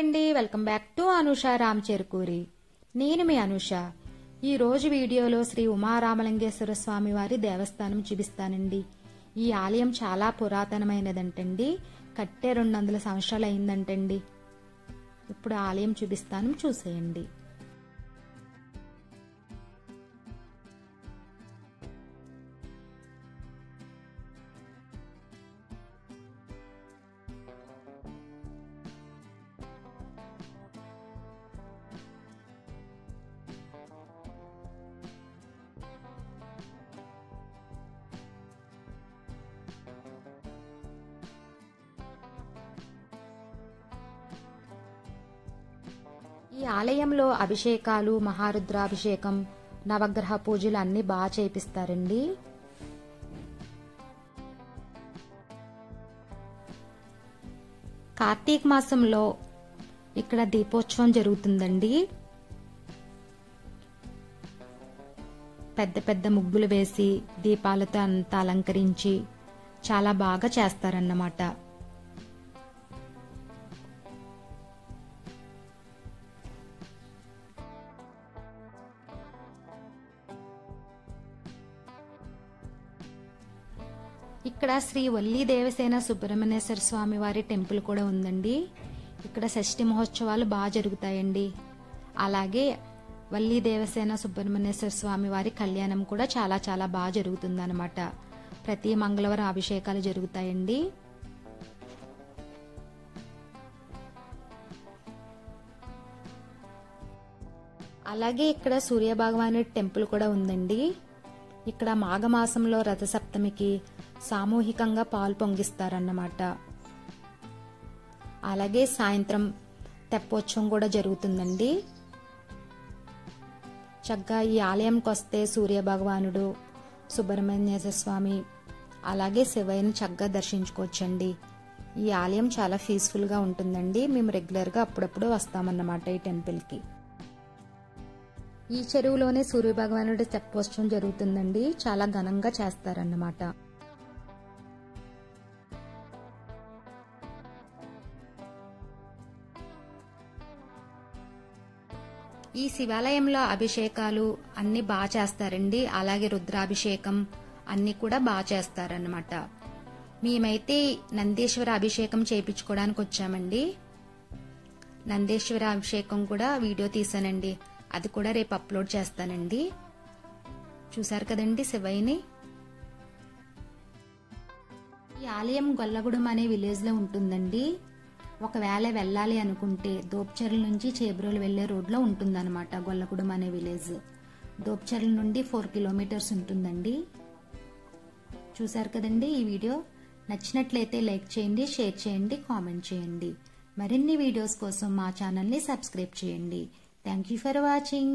అండి, welcome back to Anusha రామచేరుకూరి. నేను మీ అనుష. ఈ రోజు వీడియోలో శ్రీ ఉమారామలింగేశ్వర స్వామి వారి దేవస్థానం చూపిస్తానండి. ఈ ఆలయం చాలా పురాతనమైనదంటండి. కట్టే 200 సంవత్సరాలు అయిందంటండి. ఇప్పుడు ఆలయం చూపిస్తాను, చూసేయండి. ఈ ఆలయంలో అభిషేకాలు, మహారుద్రాభిషేకం, నవగ్రహ పూజలు అన్ని బాగా చేపిస్తారండి. కార్తీక మాసంలో ఇక్కడ దీపోత్సవం జరుగుతుందండి. పెద్ద పెద్ద ముగ్గులు వేసి దీపాలతో అంతా అలంకరించి చాలా బాగా చేస్తారన్నమాట. ఇక్కడ శ్రీ వల్లి దేవసేన సుబ్రహ్మణ్యేశ్వర స్వామి వారి టెంపుల్ కూడా ఉందండి. ఇక్కడ షష్ఠి మహోత్సవాలు బాగా జరుగుతాయండి. అలాగే వల్లి దేవసేన సుబ్రహ్మణ్యేశ్వర స్వామి వారి కళ్యాణం కూడా చాలా చాలా బాగా జరుగుతుందన్నమాట. ప్రతి మంగళవారం అభిషేకాలు జరుగుతాయండి. అలాగే ఇక్కడ సూర్య భగవానుడి టెంపుల్ కూడా ఉందండి. ఇక్కడ మాఘమాసంలో రథసప్తమికి సామూహికంగా పాలు పొంగిస్తారన్నమాట. అలాగే సాయంత్రం తెప్పోత్సవం కూడా జరుగుతుందండి. చక్కగా ఈ ఆలయంకి వస్తే సూర్య భగవానుడు, సుబ్రహ్మణ్యేశ్వర స్వామి, అలాగే శివయ్యని చక్కగా దర్శించుకోవచ్చండి. ఈ ఆలయం చాలా పీస్ఫుల్గా ఉంటుందండి. మేము రెగ్యులర్గా అప్పుడప్పుడు వస్తామన్నమాట ఈ టెంపుల్కి. ఈ చెరువులోనే సూర్య భగవానుడి తెప్పోత్సవం జరుగుతుందండి. చాలా ఘనంగా చేస్తారన్నమాట. ఈ శివాలయంలో అభిషేకాలు అన్ని బాగా చేస్తారండి. అలాగే రుద్రాభిషేకం అన్ని కూడా బాగా చేస్తారన్నమాట. మేమైతే నందీశ్వర అభిషేకం చేయించుకోవడానికి వచ్చామండి. నందీశ్వర అభిషేకం కూడా వీడియో తీసానండి. అది కూడా రేపు అప్లోడ్ చేస్తానండి. చూసారు కదండి శివయ్యని. ఈ ఆలయం గొల్లగూడెం అనే విలేజ్ లో ఉంటుందండి. ఒకవేళ వెళ్ళాలి అనుకుంటే దోప్చర్ల నుంచి చేబ్రోలు వెళ్లే రోడ్ లో ఉంటుందన్నమాట గొల్లగూడెం అనే విలేజ్. దోప్చర్ల నుండి 4 కిలోమీటర్స్ ఉంటుందండి. చూసారు కదండి. ఈ వీడియో నచ్చినట్లయితే లైక్ చేయండి, షేర్ చేయండి, కామెంట్ చేయండి. మరిన్ని వీడియోస్ కోసం మా ఛానల్ని సబ్స్క్రైబ్ చేయండి. Thank you for watching.